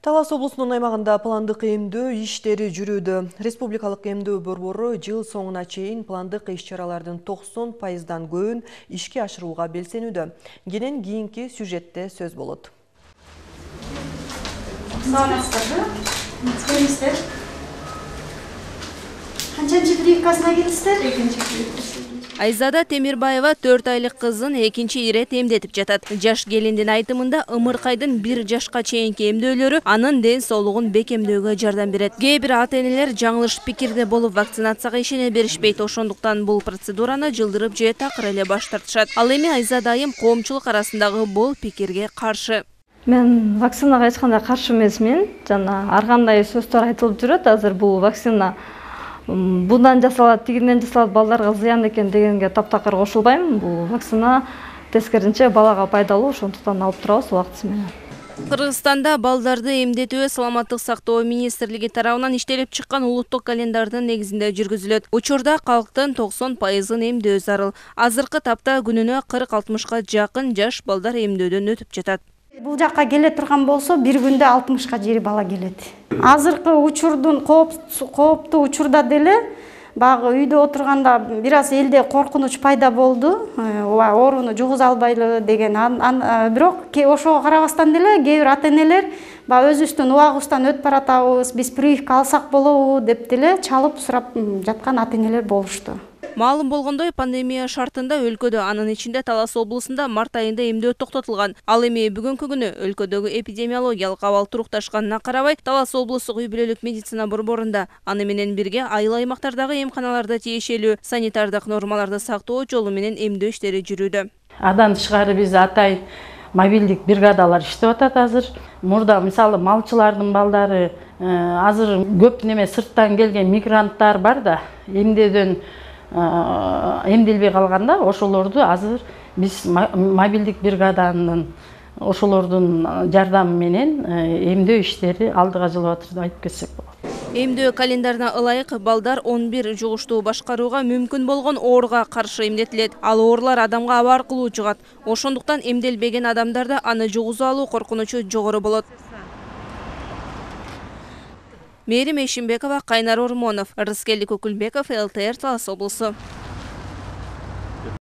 Талас облусунун аймагында пландык эмдөө иштери жүрүүдө. Республикалык эмдөө борбору жыл соңуна чейин пландык иш-чаралардын 90%дан көбүн ишке ашырууга белсенүүдө. Кенен кийинки сюжетте сөз болот. Айзада Темирбаева 4 айлык кызын экинчи ирет эмдетип жатат. Жаш келиндин айтымында ымыркайдын 1 жашка чейинки эмдөөлөрү анын ден соолугун бекемдөөгө жардам берет. Кээ бир ата-энелер жаңылыш пикирде болуп вакцинацияга ишене беришпейт. Ошондуктан бул процедураны жылдырып же такыр эле баш тартышат. Ал эми Айзада айым коомчулук арасындагы бул пикирге каршы. Мен вакцинага эч кандай каршы эмесмин. Жана ар кандай сөздөр айтылып жүрөт. Азыр бул вакцина bundan жасалат, тигинен жасалат, балдарга зыян экен дегенге таптакыр кошулбайм. Бул вакцина тескеринче балага пайдалуу, ошондуктан алып турабыз убактысы менен. Кыргызстанда балдарды эмдетүү саламаттык сактоо министрлиги тарабынан иштелип чыккан улуттук календардын негизинде жүргүзүлөт. Учурда калктын 90%ын эмдөө зарыл. Азыркы тапта күнүнө 40-60га жакын жаш балдар эмдөөдөн өтүп жатат. Бул жакка келе турган болсо, бир күндө 60га жери бала келет. Азыркы учурдун кооптуу учурда деле багы үйдө отурганда бир аз элде коркунуч пайда болду. Ооруну жугуза албайлы деген. Бирок ошого карабастан деле кээ бир ата-энелер өзүбүздүн убагыбыздан өтүп баратабыз, биз прививка алсак болобу деп деле чалып сурап жаткан ата-энелер болушту. Маалым болгондой, пандемия шартында өлкөдө, анын ичинде Талас облусунда март айында эмдөө токтотулган. Ал эми бүгүнкү күнү өлкөдөгү эпидемиологиялык абал турукташканына карабай, Талас облустук үй бүлөлүк медицина борборунда аны менен бирге айыл аймактардагы эмканаларда тиешелүү санитардык нормаларды сактоо жолу менен эмдөө иштери жүрүүдө. Адан тышкары биз атайын мобилдик бригадалар иштеп атат азыр. Мурда мисалы малчылардын балдары азыр көп неме сырттан келген мигранттар бар да, эмдөөдөн эмделбей калганда ошолорду азыр биз мобилдик бригаданын ошолордун жардамы менен эмдөө иштери алдыга жылып атат деп айтып кетсек болот. Эмдөө календарына ылайык балдар 11 жугуштуу башкарууга мүмкүн болгон ооруга каршы эмдетилет. Ал оорулар адамга аба аркылуу жугат. Ошондуктан эмделбеген адамдарда аны жугуза алуу коркунучу жогору болот. Мерим Эшимбекова, Кайнар Ормонов, Рыскелди Көкүлбеков, ЛТР Талас облусу.